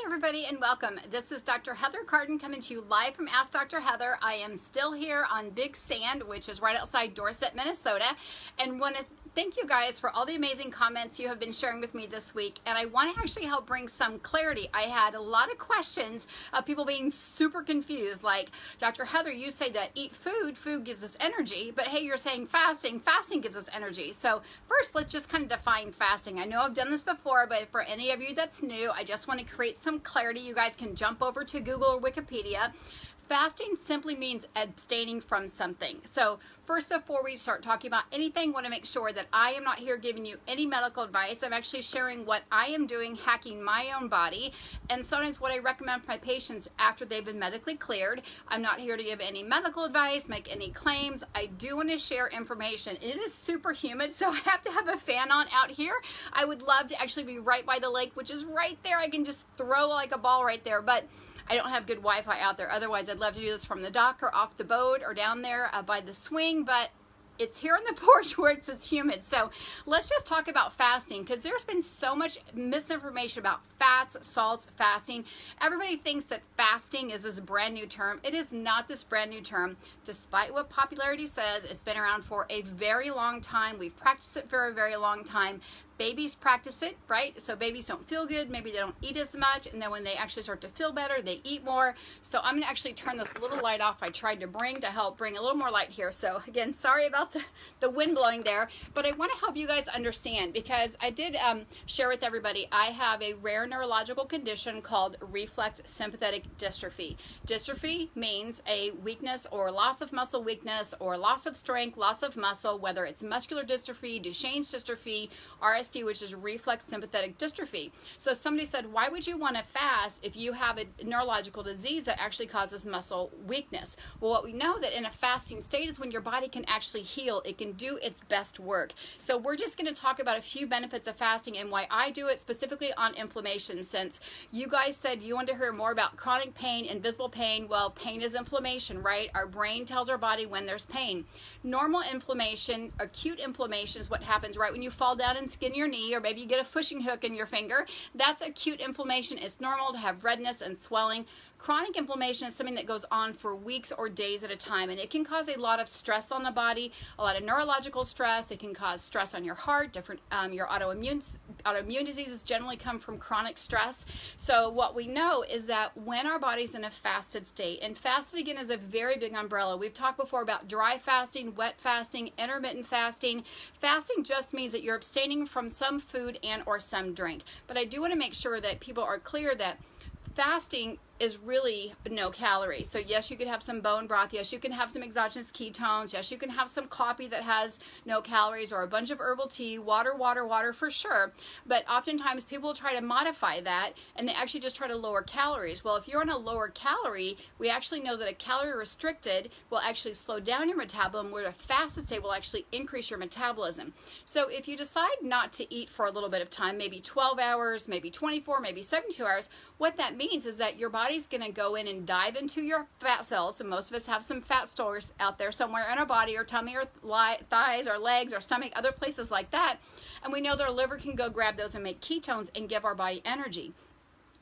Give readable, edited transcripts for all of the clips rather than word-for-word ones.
everybody, and welcome. This is Dr. Heather Carden coming to you live from Ask Dr. Heather. I am still here on Big Sand, which is right outside Dorset, Minnesota, and want to thank you guys for all the amazing comments you have been sharing with me this week. And I want to actually help bring some clarity. I had a lot of questions of people being super confused, like, Dr. Heather, you say that eat food, food gives us energy, but hey, you're saying fasting, fasting gives us energy. So first, let's just kind of define fasting. I know I've done this before, but for any of you that's new, I just want to create some clarity. You guys can jump over to Google or Wikipedia. Fasting simply means abstaining from something. So first, before we start talking about anything, I want to make sure that I am not here giving you any medical advice. I'm actually sharing what I am doing, hacking my own body, and sometimes what I recommend for my patients after they've been medically cleared. I'm not here to give any medical advice, make any claims. I do want to share information. It is super humid, so I have to have a fan on out here. I would love to actually be right by the lake, which is right there. I can just throw like a ball right there, but I don't have good Wi-Fi out there. Otherwise, I'd love to do this from the dock or off the boat or down there by the swing, but it's here on the porch where it's humid. So let's just talk about fasting, because there's been so much misinformation about fats, salts, fasting. Everybody thinks that fasting is this brand new term. It is not this brand new term. Despite what popularity says, it's been around for a very long time. We've practiced it for a very long time. Babies practice it, right? So babies don't feel good, maybe they don't eat as much, and then when they actually start to feel better, they eat more. So I'm gonna actually turn this little light off I tried to bring to help bring a little more light here. So again, sorry about the wind blowing there, but I wanna help you guys understand, because I did share with everybody, I have a rare neurological condition called reflex sympathetic dystrophy. Dystrophy means a weakness or loss of muscle weakness or loss of strength, loss of muscle, whether it's muscular dystrophy, Duchenne's dystrophy, RSD, which is reflex sympathetic dystrophy. So somebody said, why would you want to fast if you have a neurological disease that actually causes muscle weakness? Well, what we know that in a fasting state is when your body can actually heal. It can do its best work. So we're just going to talk about a few benefits of fasting and why I do it specifically on inflammation, since you guys said you want to hear more about chronic pain, invisible pain. Well, pain is inflammation, right? Our brain tells our body when there's pain. Normal inflammation, acute inflammation is what happens right when you fall down and skin your knee, or maybe you get a fishing hook in your finger. That's acute inflammation. It's normal to have redness and swelling. Chronic inflammation is something that goes on for weeks or days at a time, and it can cause a lot of stress on the body, a lot of neurological stress. It can cause stress on your heart. Different your autoimmune diseases generally come from chronic stress. So what we know is that when our body's in a fasted state, and fasted again is a very big umbrella. We've talked before about dry fasting, wet fasting, intermittent fasting. Fasting just means that you're abstaining from some food and or some drink. But I do want to make sure that people are clear that fasting is really no calories. So yes, you could have some bone broth. Yes, you can have some exogenous ketones. Yes, you can have some coffee that has no calories, or a bunch of herbal tea, water for sure. But oftentimes people try to modify that, and they actually just try to lower calories. Well, if you're on a lower calorie, we actually know that a calorie restricted will actually slow down your metabolism, where a fasted state will actually increase your metabolism. So if you decide not to eat for a little bit of time, maybe 12 hours, maybe 24, maybe 72 hours, what that means is that your body's going to go in and dive into your fat cells. And most of us have some fat stores out there somewhere in our body, or tummy, or thighs, or legs, or stomach, other places like that. And we know that our liver can go grab those and make ketones and give our body energy.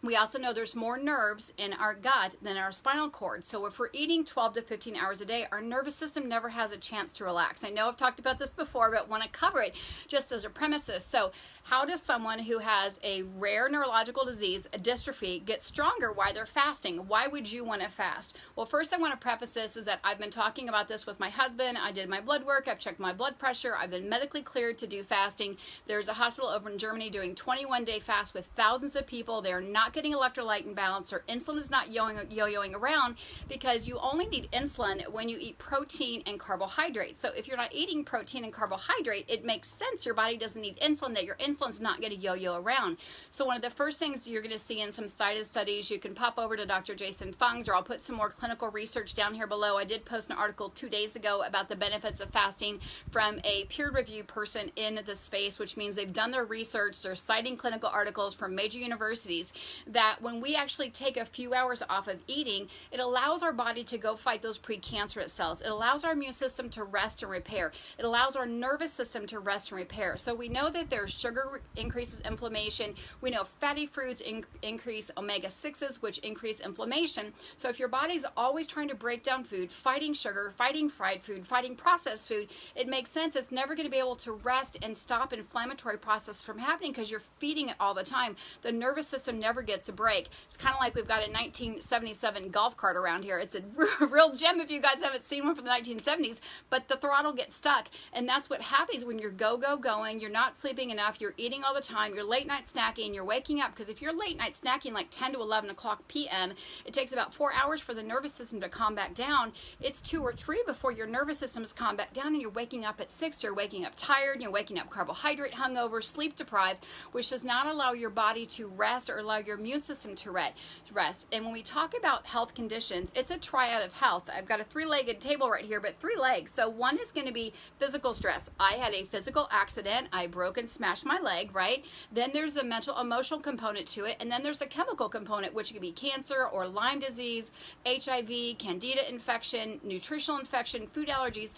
We also know there's more nerves in our gut than our spinal cord. So if we're eating 12 to 15 hours a day, our nervous system never has a chance to relax. I know I've talked about this before, but want to cover it just as a premises. So how does someone who has a rare neurological disease, a dystrophy, get stronger while they're fasting? Why would you want to fast? Well, first I want to preface this is that I've been talking about this with my husband. I did my blood work. I've checked my blood pressure. I've been medically cleared to do fasting. There's a hospital over in Germany doing 21-day fast with thousands of people. They're not getting electrolyte imbalance, or insulin is not yo-yoing around, because you only need insulin when you eat protein and carbohydrates. So if you're not eating protein and carbohydrate, it makes sense your body doesn't need insulin, that your insulin's not going to yo-yo around. So one of the first things you're going to see in some cited studies, you can pop over to Dr. Jason Fung's, or I'll put some more clinical research down here below. I did post an article 2 days ago about the benefits of fasting from a peer-reviewed person in the space, which means they've done their research. They're citing clinical articles from major universities. that when we actually take a few hours off of eating, it allows our body to go fight those precancerous cells. It allows our immune system to rest and repair. It allows our nervous system to rest and repair. So we know that there's sugar increases inflammation. We know fatty foods increase omega-6s, which increase inflammation. So if your body's always trying to break down food, fighting sugar, fighting fried food, fighting processed food, it makes sense it's never going to be able to rest and stop inflammatory process from happening because you're feeding it all the time. The nervous system never gets a break. It's kind of like we've got a 1977 golf cart around here. It's a real gem if you guys haven't seen one from the 1970s, but the throttle gets stuck. And that's what happens when you're going, you're not sleeping enough, you're eating all the time, you're late night snacking, you're waking up, because if you're late night snacking like 10 to 11 o'clock p.m., it takes about 4 hours for the nervous system to calm back down. It's 2 or 3 before your nervous system has calmed back down, and you're waking up at 6, you're waking up tired, and you're waking up carbohydrate hungover, sleep deprived, which does not allow your body to rest or allow your immune system to rest. And when we talk about health conditions, it's a triad of health. I've got a 3-legged table right here, but 3 legs. So one is going to be physical stress. I had a physical accident. I broke and smashed my leg, right? Then there's a mental, emotional component to it. And then there's a chemical component, which could be cancer or Lyme disease, HIV, candida infection, nutritional infection, food allergies.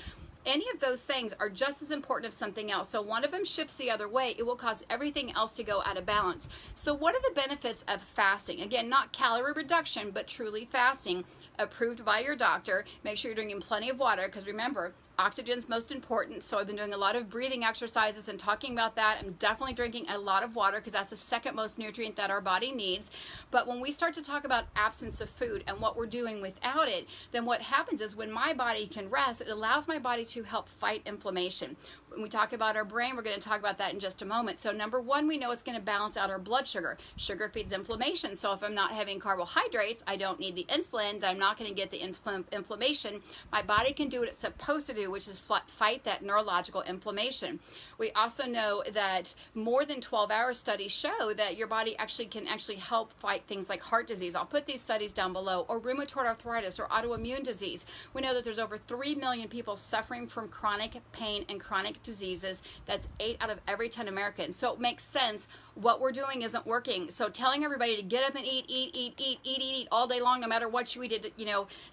Any of those things are just as important as something else. So one of them shifts the other way, it will cause everything else to go out of balance. So what are the benefits of fasting? Again, not calorie reduction, but truly fasting, approved by your doctor. Make sure you're drinking plenty of water, because remember, oxygen's most important. So I've been doing a lot of breathing exercises and talking about that. I'm definitely drinking a lot of water because that's the second most nutrient that our body needs. But when we start to talk about absence of food and what we're doing without it, then what happens is when my body can rest, it allows my body to help fight inflammation. When we talk about our brain, we're going to talk about that in just a moment. So number one, we know it's going to balance out our blood sugar. Sugar feeds inflammation. So if I'm not having carbohydrates, I don't need the insulin, then I'm not going to get the inflammation. My body can do what it's supposed to do, which is fight that neurological inflammation. We also know that more than 12-hour studies show that your body can help fight things like heart disease. I'll put these studies down below, or rheumatoid arthritis or autoimmune disease. We know that there's over 3 million people suffering from chronic pain and chronic diseases. That's 8 out of every 10 Americans. So it makes sense what we're doing isn't working. So telling everybody to get up and eat all day long, no matter what you eat,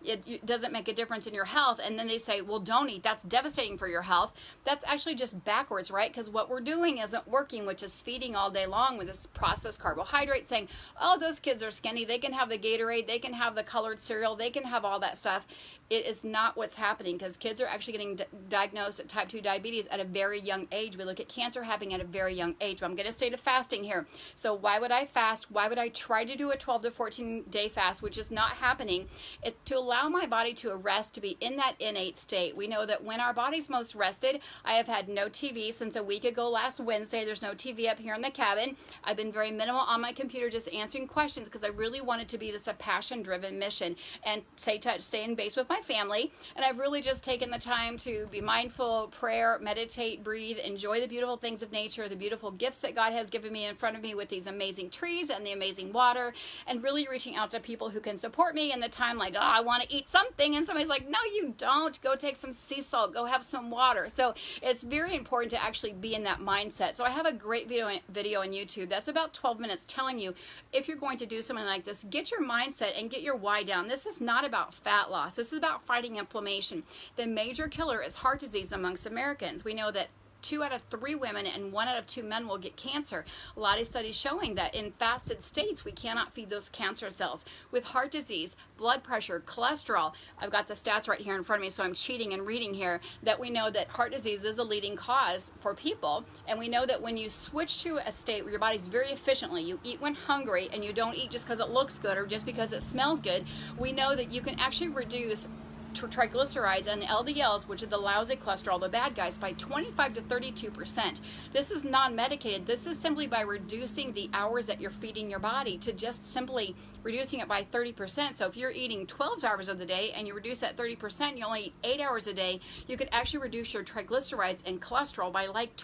it doesn't make a difference in your health. And then they say, well, don't eat. That's devastating for your health. That's actually just backwards, right? Because what we're doing isn't working, which is feeding all day long with this processed carbohydrate, saying, oh, those kids are skinny. They can have the Gatorade. They can have the colored cereal. They can have all that stuff. It is not what's happening, because kids are actually getting diagnosed with type 2 diabetes at a very young age. We look at cancer happening at a very young age. But I'm going to stay to fasting here. So why would I fast? Why would I try to do a 12 to 14 day fast, which is not happening? It's to allow my body to rest, to be in that innate state. We know that when our body's most rested, I have had no TV since a week ago last Wednesday. There's no TV up here in the cabin. I've been very minimal on my computer, just answering questions, because I really wanted to be this a passion-driven mission and stay in base with my family. And I've really just taken the time to be mindful, prayer, meditate, breathe, enjoy the beautiful things of nature, the beautiful gifts that God has given me in front of me with these amazing trees and the amazing water, and really reaching out to people who can support me in the time, like, oh, I want to eat something, and somebody's like, no, you don't. Go take some sea salt, go have some water. So it's very important to actually be in that mindset. So I have a great video on YouTube that's about 12 minutes telling you, if you're going to do something like this, get your mindset and get your why down. This is not about fat loss. This is about fighting inflammation. The major killer is heart disease amongst Americans. We know that 2 out of 3 women and 1 out of 2 men will get cancer. A lot of studies showing that in fasted states, we cannot feed those cancer cells. With heart disease, blood pressure, cholesterol, I've got the stats right here in front of me, so I'm cheating and reading here, that we know that heart disease is a leading cause for people. And we know that when you switch to a state where your body's very efficiently, you eat when hungry, and you don't eat just because it looks good or just because it smelled good, we know that you can actually reduce triglycerides and LDLs, which are the lousy cholesterol, the bad guys, by 25 to 32%. This is non-medicated. This is simply by reducing the hours that you're feeding your body, to just simply reducing it by 30%. So if you're eating 12 hours of the day and you reduce that 30%, you only eat 8 hours a day, you could actually reduce your triglycerides and cholesterol by like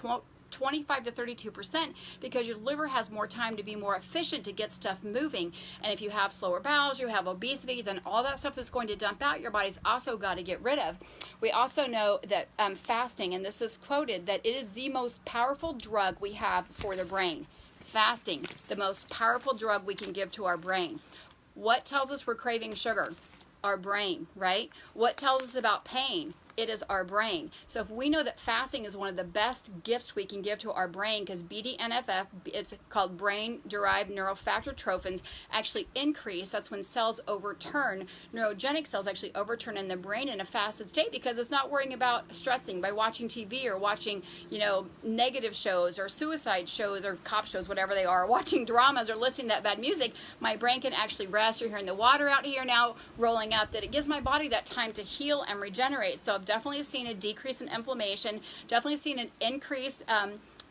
25 to 32%, because your liver has more time to be more efficient to get stuff moving. And if you have slower bowels, you have obesity, then all that stuff that's going to dump out, your body's also got to get rid of. We also know that fasting, and this is quoted, that it is the most powerful drug we have for the brain. fasting, the most powerful drug we can give to our brain. What tells us we're craving sugar? Our brain, right? What tells us about pain? It is our brain. So if we know that fasting is one of the best gifts we can give to our brain, because BDNF, it's called brain-derived neurofactor trophins, actually increase. That's when cells overturn. Neurogenic cells actually overturn in the brain in a fasted state because it's not worrying about stressing by watching TV or watching, negative shows or suicide shows or cop shows, whatever they are, watching dramas or listening to that bad music. My brain can actually rest. You're hearing the water out here now rolling up, that it gives my body that time to heal and regenerate. So I've definitely seen a decrease in inflammation, definitely seen an increase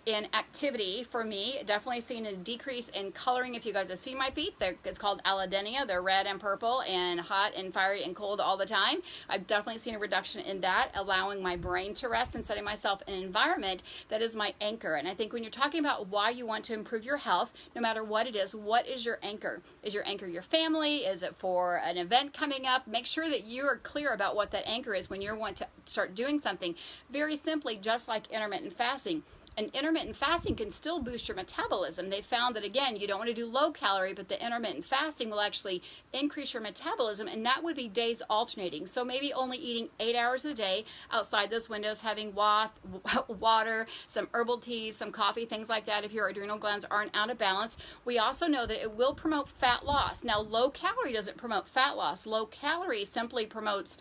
in activity for me, definitely seen a decrease in coloring. If you guys have seen my feet, it's called allodynia. They're red and purple and hot and fiery and cold all the time. I've definitely seen a reduction in that, allowing my brain to rest and setting myself in an environment that is my anchor. And I think when you're talking about why you want to improve your health, no matter what it is, what is your anchor? Is your anchor your family? Is it for an event coming up? Make sure that you are clear about what that anchor is when you want to start doing something. Very simply, just like intermittent fasting. And intermittent fasting can still boost your metabolism. They found that, again, you don't want to do low calorie, but the intermittent fasting will actually increase your metabolism, and that would be days alternating. So maybe only eating 8 hours a day outside those windows, having water, some herbal teas, some coffee, things like that if your adrenal glands aren't out of balance. We also know that it will promote fat loss. Now, low calorie doesn't promote fat loss. Low calorie simply promotes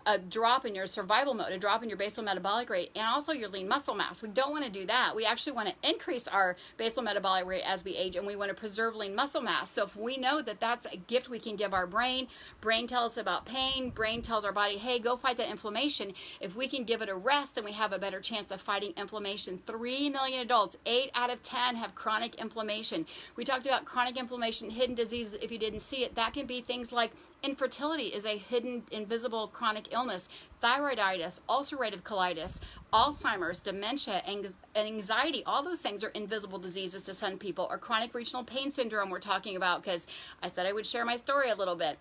a drop in your survival mode, a drop in your basal metabolic rate, and also your lean muscle mass. We don't want to do that. We actually want to increase our basal metabolic rate as we age, and we want to preserve lean muscle mass. So if we know that that's a gift we can give our brain, brain tells us about pain, brain tells our body, hey, go fight that inflammation. If we can give it a rest, then we have a better chance of fighting inflammation. 3 million adults, 8 out of 10 have chronic inflammation. We talked about chronic inflammation, hidden diseases. If you didn't see it, that can be things like infertility is a hidden, invisible chronic illness. Thyroiditis, ulcerative colitis, Alzheimer's, dementia, anxiety, all those things are invisible diseases to some people. Or chronic regional pain syndrome we're talking about, because I said I would share my story a little bit.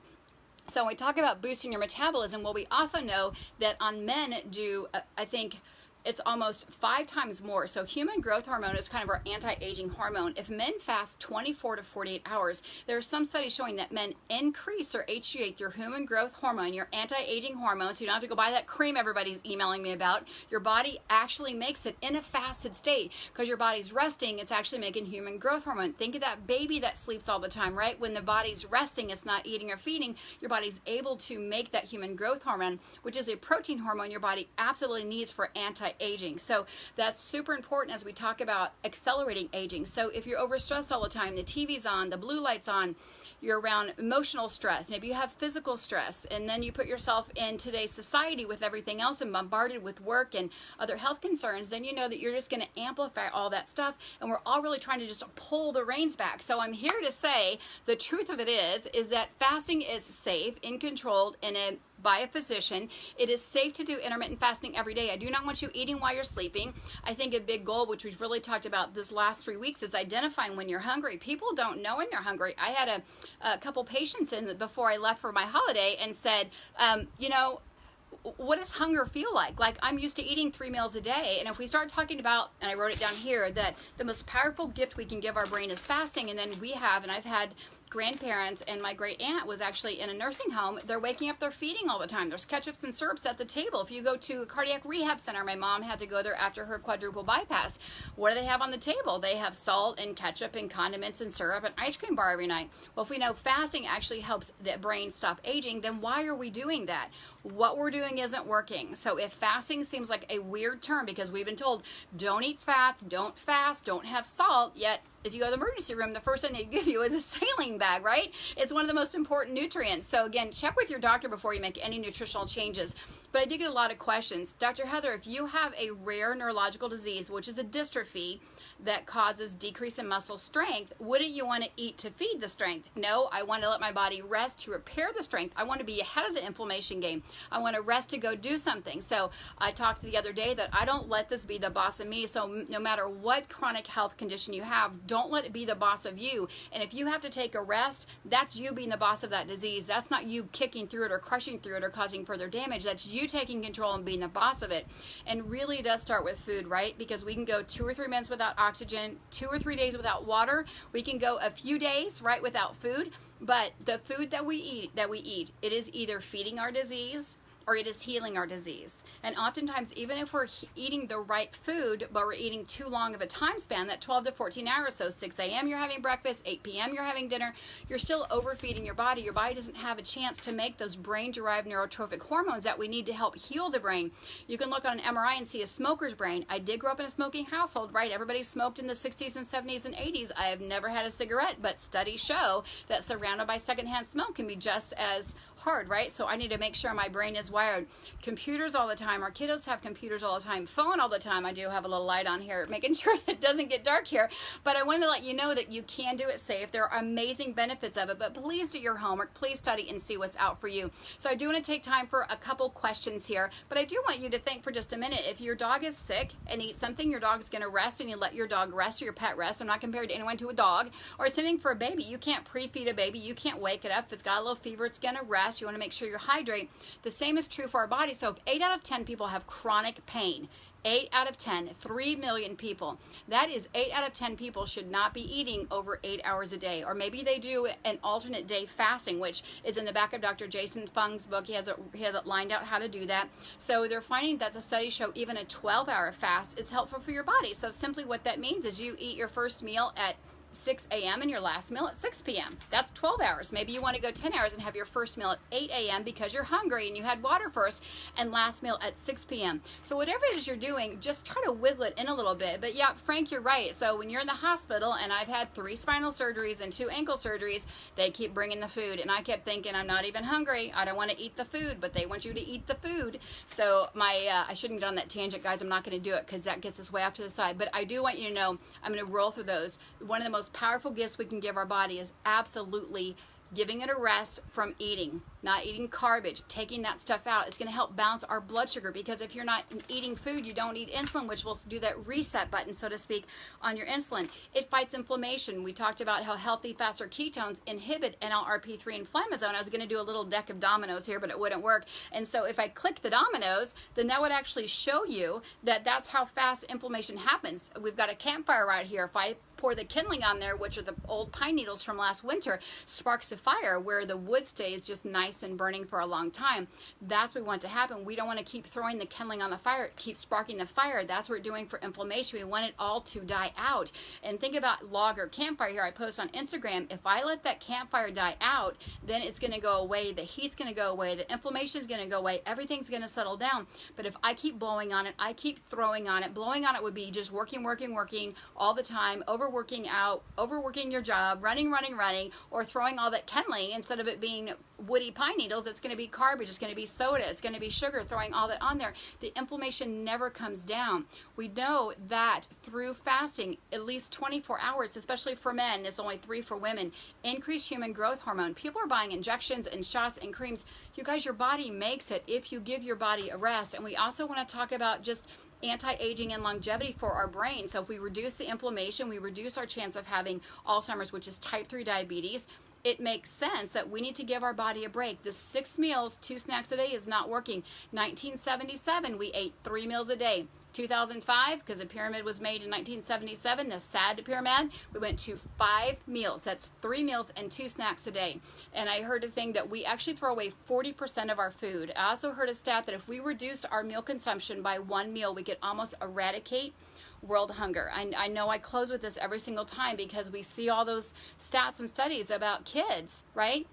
So when we talk about boosting your metabolism, well, we also know that on men do, I think, it's almost 5 times more. So human growth hormone is kind of our anti-aging hormone. If men fast 24 to 48 hours, there are some studies showing that men increase or HGH your human growth hormone, your anti-aging hormone, so you don't have to go buy that cream everybody's emailing me about. Your body actually makes it in a fasted state because your body's resting. It's actually making human growth hormone. Think of that baby that sleeps all the time, right? When the body's resting, it's not eating or feeding, your body's able to make that human growth hormone, which is a protein hormone your body absolutely needs for anti-aging. So that's super important as we talk about accelerating aging. So if you're overstressed all the time, the TV's on, the blue light's on, you're around emotional stress, maybe you have physical stress, and then you put yourself in today's society with everything else and bombarded with work and other health concerns, then you know that you're just going to amplify all that stuff, and we're all really trying to just pull the reins back. So I'm here to say the truth of it is that fasting is safe and controlled by a physician. It is safe to do intermittent fasting every day. I do not want you eating while you're sleeping. I think a big goal, which we've really talked about this last 3 weeks, is identifying when you're hungry. People don't know when they're hungry. I had a couple patients in before I left for my holiday and said, what does hunger feel like? Like, I'm used to eating 3 meals a day. And if we start talking about, and I wrote it down here, that the most powerful gift we can give our brain is fasting. And then I've had grandparents, and my great aunt was actually in a nursing home. They're waking up, they're feeding all the time. There's ketchups and syrups at the table. If you go to a cardiac rehab center, my mom had to go there after her quadruple bypass. What do they have on the table? They have salt and ketchup and condiments and syrup and ice cream bar every night. Well, if we know fasting actually helps the brain stop aging, then why are we doing that? What we're doing isn't working. So if fasting seems like a weird term, because we've been told don't eat fats, don't fast, don't have salt, yet if you go to the emergency room, the first thing they give you is a saline bag, right? It's one of the most important nutrients. So again, check with your doctor before you make any nutritional changes. But I did get a lot of questions. Dr. Heather, if you have a rare neurological disease, which is a dystrophy that causes decrease in muscle strength, wouldn't you want to eat to feed the strength? No, I want to let my body rest to repair the strength. I want to be ahead of the inflammation game. I want to rest to go do something. So I talked the other day that I don't let this be the boss of me. So no matter what chronic health condition you have, don't let it be the boss of you. And if you have to take a rest, that's you being the boss of that disease. That's not you kicking through it or crushing through it or causing further damage. That's you you taking control and being the boss of it. And really it does start with food, right? Because we can go 2 or 3 minutes without oxygen, 2 or 3 days without water. We can go a few days, right, without food. But the food that we eat, it is either feeding our disease or it is healing our disease. And oftentimes, even if we're eating the right food, but we're eating too long of a time span, that 12 to 14 hours, so 6 a.m. you're having breakfast, 8 p.m. you're having dinner, you're still overfeeding your body. Your body doesn't have a chance to make those brain-derived neurotrophic hormones that we need to help heal the brain. You can look on an MRI and see a smoker's brain. I did grow up in a smoking household, right? Everybody smoked in the 60s and 70s and 80s. I have never had a cigarette, but studies show that surrounded by secondhand smoke can be just as hard, right? So I need to make sure my brain is wired. Computers all the time. Our kiddos have computers all the time. Phone all the time. I do have a little light on here, making sure that it doesn't get dark here. But I wanted to let you know that you can do it safe. There are amazing benefits of it, but please do your homework. Please study and see what's out for you. So I do want to take time for a couple questions here, but I do want you to think for just a minute. If your dog is sick and eats something, your dog's going to rest, and you let your dog rest or your pet rest. I'm not compared to anyone to a dog. Or something for a baby. You can't pre-feed a baby. You can't wake it up. If it's got a little fever, it's going to rest. You want to make sure you hydrate. The same is true for our body. So if 8 out of 10 people have chronic pain, 8 out of 10, 3 million people, that is 8 out of 10 people should not be eating over 8 hours a day. Or maybe they do an alternate day fasting, which is in the back of Dr. Jason Fung's book. He has it lined out how to do that. So they're finding that the studies show even a 12-hour fast is helpful for your body. So simply what that means is you eat your first meal at 6 a.m. and your last meal at 6 p.m. That's 12 hours. Maybe you want to go 10 hours and have your first meal at 8 a.m. because you're hungry and you had water first, and last meal at 6 p.m. So whatever it is you're doing, just try to wiggle it in a little bit. But yeah, Frank, you're right. So when you're in the hospital, and I've had 3 spinal surgeries and 2 ankle surgeries, they keep bringing the food. And I kept thinking, I'm not even hungry. I don't want to eat the food, but they want you to eat the food. So I shouldn't get on that tangent, guys. I'm not going to do it because that gets us way off to the side. But I do want you to know, I'm going to roll through those. One of the most powerful gifts we can give our body is absolutely giving it a rest from eating, not eating garbage, taking that stuff out. It's going to help balance our blood sugar, because if you're not eating food, you don't need insulin, which will do that reset button, so to speak, on your insulin. It fights inflammation. We talked about how healthy fats or ketones inhibit NLRP3 inflammasome. I was going to do a little deck of dominoes here, but it wouldn't work. And so if I click the dominoes, then that would actually show you that that's how fast inflammation happens. We've got a campfire right here. If I pour the kindling on there, which are the old pine needles from last winter, sparks a fire where the wood stays just nice and burning for a long time. That's what we want to happen. We don't want to keep throwing the kindling on the fire. It keeps sparking the fire. That's what we're doing for inflammation. We want it all to die out. And think about log or campfire here. I post on Instagram. If I let that campfire die out, then it's going to go away. The heat's going to go away. The inflammation is going to go away. Everything's going to settle down. But if I keep blowing on it, I keep throwing on it. Blowing on it would be just working all the time, overworking out, overworking your job, running, or throwing all that kindling. Instead of it being woody pine needles, it's going to be garbage, it's going to be soda, it's going to be sugar, throwing all that on there. The inflammation never comes down. We know that through fasting, at least 24 hours, especially for men, it's only 3 for women, increased human growth hormone. People are buying injections and shots and creams. You guys, your body makes it if you give your body a rest. And we also want to talk about just anti-aging and longevity for our brain. So if we reduce the inflammation, we reduce our chance of having Alzheimer's, which is type 3 diabetes. It makes sense that we need to give our body a break. The 6 meals, 2 snacks a day is not working. 1977, we ate 3 meals a day. 2005, because the pyramid was made in 1977, the SAD pyramid, we went to 5 meals. That's 3 meals and 2 snacks a day. And I heard a thing that we actually throw away 40% of our food. I also heard a stat that if we reduced our meal consumption by 1 meal, we could almost eradicate world hunger. I know I close with this every single time because we see all those stats and studies about kids, right?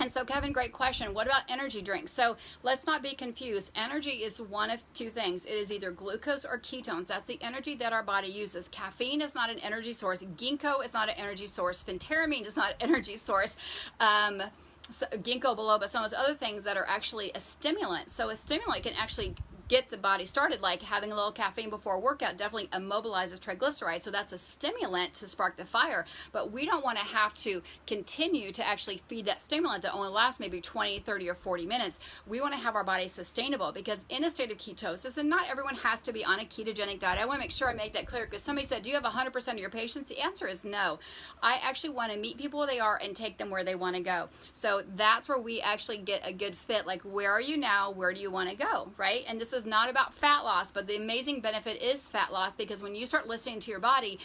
And so, Kevin, great question. What about energy drinks? So let's not be confused. Energy is one of 2 things. It is either glucose or ketones. That's the energy that our body uses. Caffeine is not an energy source. Ginkgo is not an energy source. Phentermine is not an energy source. So, ginkgo biloba, some of those other things that are actually a stimulant. So a stimulant can actually get the body started, like having a little caffeine before a workout definitely immobilizes triglycerides, so that's a stimulant to spark the fire. But we don't want to have to continue to actually feed that stimulant that only lasts maybe 20, 30, or 40 minutes. We want to have our body sustainable, because in a state of ketosis, and not everyone has to be on a ketogenic diet. I want to make sure I make that clear, because somebody said, do you have 100% of your patients? The answer is no. I actually want to meet people where they are and take them where they want to go. So that's where we actually get a good fit. Like, where are you now? Where do you want to go, right? And this is not about fat loss, but the amazing benefit is fat loss, because when you start listening to your body's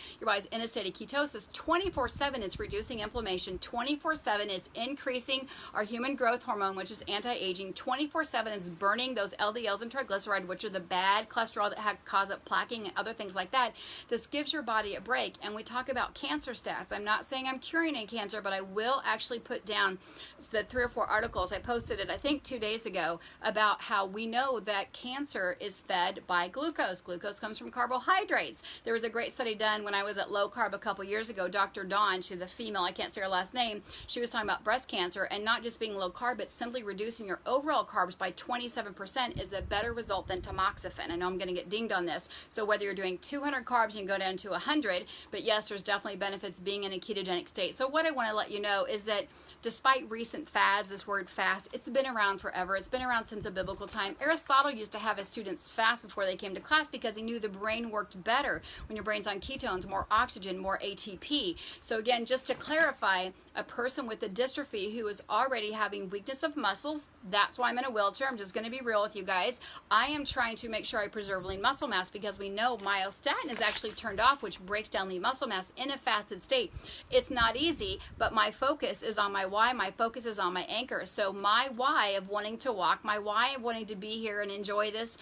in a state of ketosis, 24/7 it's reducing inflammation, 24/7 it's increasing our human growth hormone, which is anti-aging, 24/7 it's burning those LDLs and triglyceride, which are the bad cholesterol that cause up plaquing and other things like that. This gives your body a break. And we talk about cancer stats. I'm not saying I'm curing any cancer, but I will actually put down the 3 or 4 articles. I posted it, I think 2 days ago, about how we know that cancer is fed by glucose. Glucose comes from carbohydrates. There was a great study done when I was at Low Carb a couple years ago. Dr. Dawn, she's a female, I can't say her last name, she was talking about breast cancer, and not just being low carb, but simply reducing your overall carbs by 27% is a better result than tamoxifen. I know I'm going to get dinged on this. So whether you're doing 200 carbs, you can go down to 100, but yes, there's definitely benefits being in a ketogenic state. So what I want to let you know is that despite recent fads, this word fast, it's been around forever. It's been around since a biblical time. Aristotle used to have his students fast before they came to class, because he knew the brain worked better when your brain's on ketones, more oxygen, more ATP. So again, just to clarify, a person with a dystrophy who is already having weakness of muscles, that's why I'm in a wheelchair. I'm just going to be real with you guys. I am trying to make sure I preserve lean muscle mass, because we know myostatin is actually turned off, which breaks down lean muscle mass in a fasted state. It's not easy, but my focus is on my why. My focus is on my anchor. So my why of wanting to walk, my why of wanting to be here and enjoy this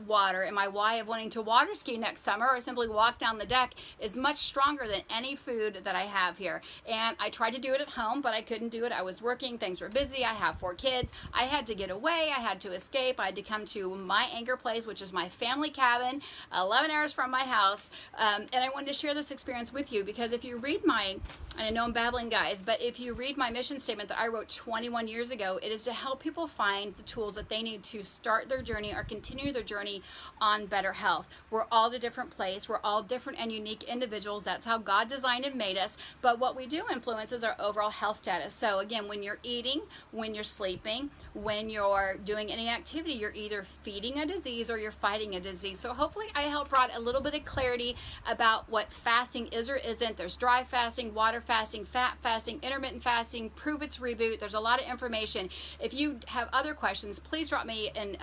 water, and my why of wanting to water ski next summer or simply walk down the deck is much stronger than any food that I have here. And I tried to do it at home, but I couldn't do it. I was working, things were busy, I have 4 kids, I had to get away, I had to escape, I had to come to my anchor place, which is my family cabin, 11 hours from my house, and I wanted to share this experience with you, because if you read my, and I know I'm babbling guys, but if you read my mission statement that I wrote 21 years ago, it is to help people find the tools that they need to start their journey or continue their journey on better health. We're all at a different place, we're all different and unique individuals, that's how God designed and made us, but what we do influence is our overall health status. So again, when you're eating, when you're sleeping, when you're doing any activity, you're either feeding a disease or you're fighting a disease. So hopefully I helped brought a little bit of clarity about what fasting is or isn't. There's dry fasting, water fasting, fat fasting, intermittent fasting, prove its reboot. There's a lot of information. If you have other questions, please drop me in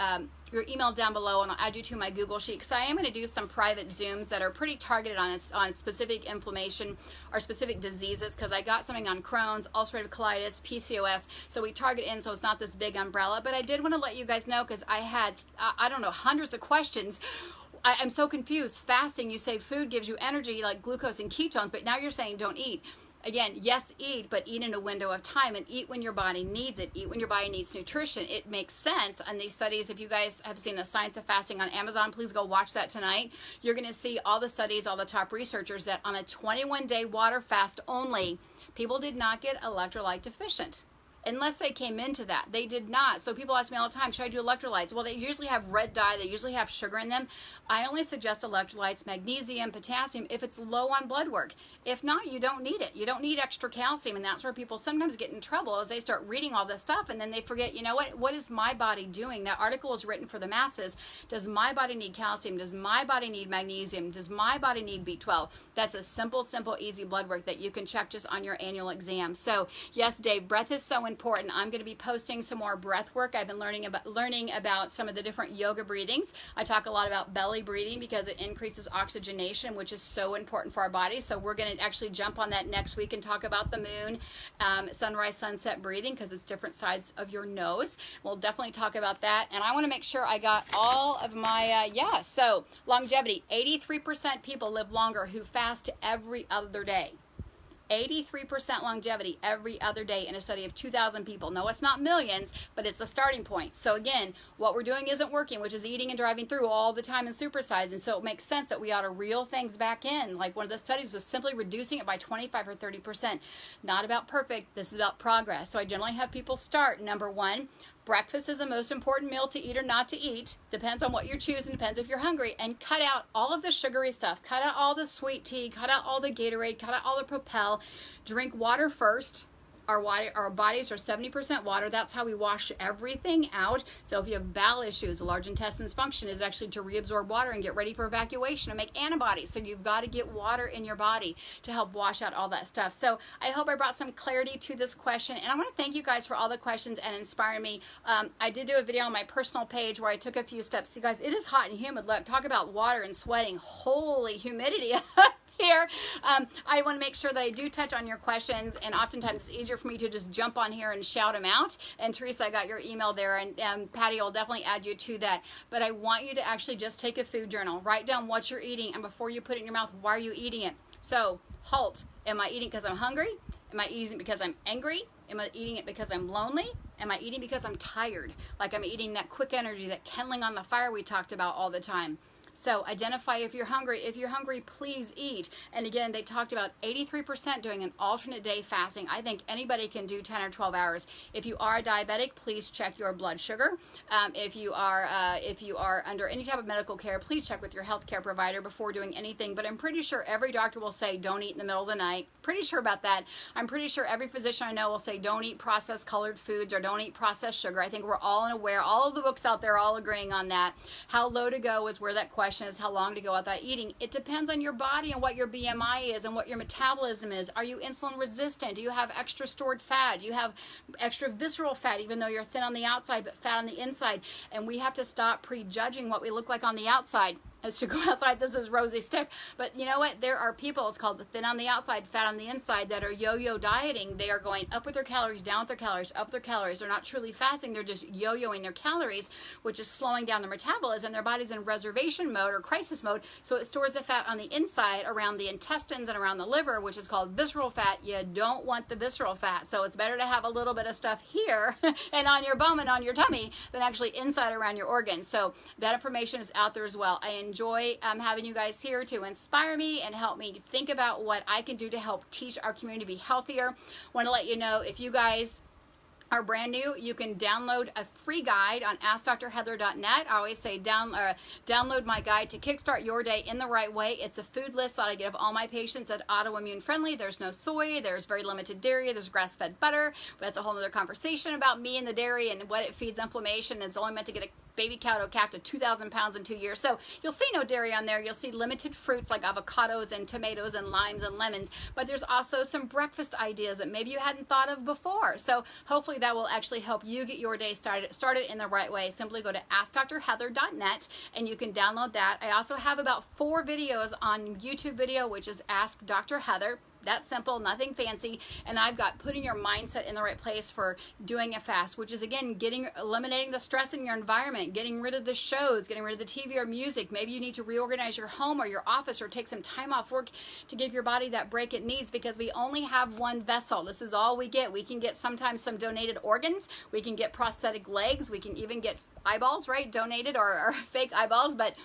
your email down below, and I'll add you to my Google Sheet, because I am going to do some private Zooms that are pretty targeted on specific inflammation or specific diseases, because I got something on Crohn's, ulcerative colitis, PCOS, so we target in so it's not this big umbrella. But I did want to let you guys know, because I had, I don't know, hundreds of questions. I'm so confused. Fasting, you say food gives you energy like glucose and ketones, but now you're saying don't eat. Again, yes, eat, but eat in a window of time, and eat when your body needs it. Eat when your body needs nutrition. It makes sense. And these studies, if you guys have seen The Science of Fasting on Amazon, please go watch that tonight. You're going to see all the studies, all the top researchers, that on a 21-day water fast only, people did not get electrolyte deficient. Unless they came into that. They did not. So people ask me all the time, should I do electrolytes? Well, they usually have red dye. They usually have sugar in them. I only suggest electrolytes, magnesium, potassium, if it's low on blood work. If not, you don't need it. You don't need extra calcium, and that's where people sometimes get in trouble, as they start reading all this stuff, and then they forget, you know what is my body doing? That article is written for the masses. Does my body need calcium? Does my body need magnesium? Does my body need B12? That's a simple, easy blood work that you can check just on your annual exam. So yes, Dave, breath is so important. I'm going to be posting some more breath work. I've been learning about some of the different yoga breathings. I talk a lot about belly breathing because it increases oxygenation, which is so important for our body. So we're going to actually jump on that next week and talk about the moon, sunrise, sunset breathing, because it's different sides of your nose. We'll definitely talk about that. And I want to make sure I got all of my, so longevity, 83% people live longer who fast every other day. 83% longevity every other day in a study of 2,000 people. No, it's not millions, but it's a starting point. So again, what we're doing isn't working, which is eating and driving through all the time and supersize. And so it makes sense that we ought to reel things back in. Like one of the studies was simply reducing it by 25 or 30%. Not about perfect, this is about progress. So I generally have people start, number one, Breakfast is the most important meal to eat or not to eat. Depends on what you're choosing, depends if you're hungry. And cut out all of the sugary stuff. Cut out all the sweet tea, cut out all the Gatorade, cut out all the Propel. Drink water first. Our bodies are 70% water. That's how we wash everything out. So if you have bowel issues, the large intestine's function is actually to reabsorb water and get ready for evacuation and make antibodies. So you've got to get water in your body to help wash out all that stuff. So I hope I brought some clarity to this question. And I want to thank you guys for all the questions and inspiring me. I did do a video on my personal page where I took a few steps. You guys, it is hot and humid. Look, talk about water and sweating. Holy humidity. Here. I want to make sure that I do touch on your questions, and oftentimes it's easier for me to just jump on here and shout them out. And Teresa, I got your email there, and Patty will definitely add you to that. But I want you to actually just take a food journal. Write down what you're eating, and before you put it in your mouth, why are you eating it? So, halt. Am I eating because I'm hungry? Am I eating because I'm angry? Am I eating it because I'm lonely? Am I eating because I'm tired? Like I'm eating that quick energy, that kindling on the fire we talked about all the time. So identify if you're hungry. If you're hungry, please eat. And again, they talked about 83% doing an alternate day fasting. I think anybody can do 10 or 12 hours. If you are a diabetic, please check your blood sugar. If you are under any type of medical care, please check with your healthcare provider before doing anything. But I'm pretty sure every doctor will say don't eat in the middle of the night. Pretty sure about that. I'm pretty sure every physician I know will say don't eat processed colored foods or don't eat processed sugar. I think we're all aware. All of the books out there are all agreeing on that. How low to go is where that question is, how long to go without eating. It depends on your body and what your BMI is and what your metabolism is. Are you insulin resistant? Do you have extra stored fat? Do you have extra visceral fat, even though you're thin on the outside but fat on the inside? And we have to stop prejudging what we look like on the outside. As to go outside, this is rosy stick. But you know what? There are people, it's called the thin on the outside, fat on the inside, that are yo-yo dieting. They are going up with their calories, down with their calories, up with their calories. They're not truly fasting. They're just yo-yoing their calories, which is slowing down their metabolism. Their body's in reservation mode or crisis mode, so it stores the fat on the inside around the intestines and around the liver, which is called visceral fat. You don't want the visceral fat. So it's better to have a little bit of stuff here and on your bum and on your tummy than actually inside around your organs. So that information is out there as well. I enjoy having you guys here to inspire me and help me think about what I can do to help teach our community to be healthier. Want to let you know, if you guys are brand new, you can download a free guide on AskDrHeather.net. I always say download my guide to kickstart your day in the right way. It's a food list that I give all my patients at autoimmune friendly. There's no soy, there's very limited dairy, there's grass-fed butter, but that's a whole other conversation about me and the dairy and what it feeds inflammation. It's only meant to get a baby cow to a calf to 2,000 pounds in 2 years. So you'll see no dairy on there. You'll see limited fruits like avocados and tomatoes and limes and lemons, but there's also some breakfast ideas that maybe you hadn't thought of before. So hopefully that will actually help you get your day started in the right way. Simply go to AskDrHeather.net and you can download that. I also have about 4 videos on YouTube video, which is Ask Dr. Heather. That's simple, nothing fancy. And I've got putting your mindset in the right place for doing a fast, which is again eliminating the stress in your environment, getting rid of the shows, getting rid of the TV or music. Maybe you need to reorganize your home or your office or take some time off work to give your body that break it needs, because we only have one vessel. This is all we get. We can get sometimes some donated organs, we can get prosthetic legs, we can even get eyeballs, right? Donated or fake eyeballs, but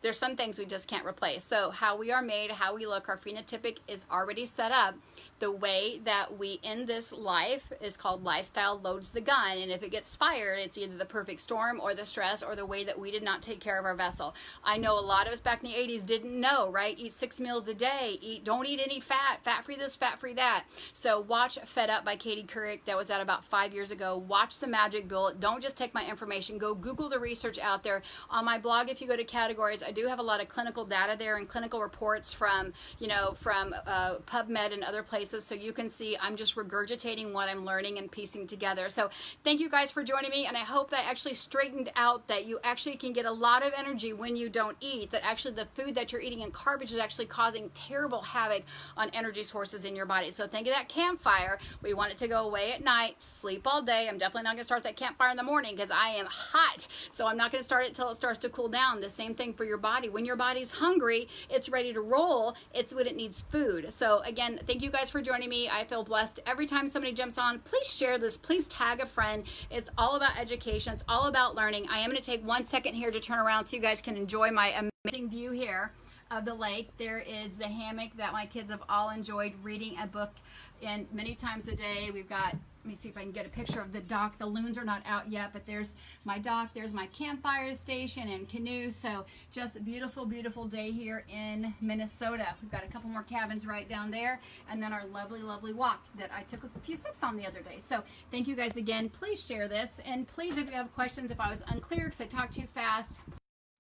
there's some things we just can't replace. So how we are made, how we look, our phenotypic is already set up. The way that we end this life is called lifestyle loads the gun. And if it gets fired, it's either the perfect storm or the stress or the way that we did not take care of our vessel. I know a lot of us back in the 80s didn't know, right? Eat 6 meals a day. Don't eat any fat. Fat-free this, fat-free that. So watch Fed Up by Katie Couric. That was out about 5 years ago. Watch The Magic Bullet. Don't just take my information. Go Google the research out there. On my blog, if you go to categories, I do have a lot of clinical data there and clinical reports from PubMed and other places. So you can see I'm just regurgitating what I'm learning and piecing together. So thank you guys for joining me, and I hope that actually straightened out that you actually can get a lot of energy when you don't eat, that actually the food that you're eating in garbage is actually causing terrible havoc on energy sources in your body. So think of that campfire. We want it to go away at night, sleep all day. I'm definitely not going to start that campfire in the morning because I am hot. So I'm not going to start it until it starts to cool down. The same thing for your body. When your body's hungry, it's ready to roll. It's when it needs food. So again, thank you guys for joining me. I feel blessed every time somebody jumps on. Please share this. Please tag a friend. It's all about education. It's all about learning. I am going to take 1 second here to turn around so you guys can enjoy my amazing view here of the lake. There is the hammock that my kids have all enjoyed reading a book in many times a day. We've got let me see if I can get a picture of the dock. The loons are not out yet, but there's my dock, there's my campfire station and canoe. So just a beautiful, beautiful day here in Minnesota. We've got a couple more cabins right down there, and then our lovely, lovely walk that I took a few steps on the other day. So thank you guys again. Please share this, and please, if you have questions, if I was unclear because I talked too fast,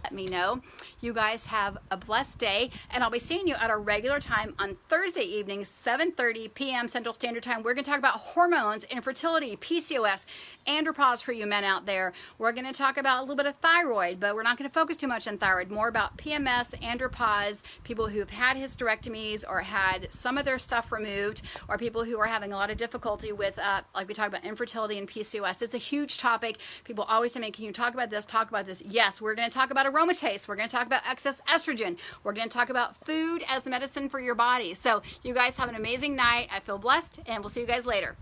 let me know. You guys have a blessed day, and I'll be seeing you at our regular time on Thursday evening, 7:30 p.m. Central Standard Time. We're going to talk about hormones, infertility, PCOS, andropause for you men out there. We're going to talk about a little bit of thyroid, but we're not going to focus too much on thyroid, more about PMS, andropause, people who've had hysterectomies or had some of their stuff removed, or people who are having a lot of difficulty with, like we talked about, infertility and PCOS. It's a huge topic. People always say, can you talk about this? Talk about this. Yes, we're going to talk about aromatase. We're going to talk about excess estrogen. We're going to talk about food as medicine for your body. So you guys have an amazing night. I feel blessed, and we'll see you guys later.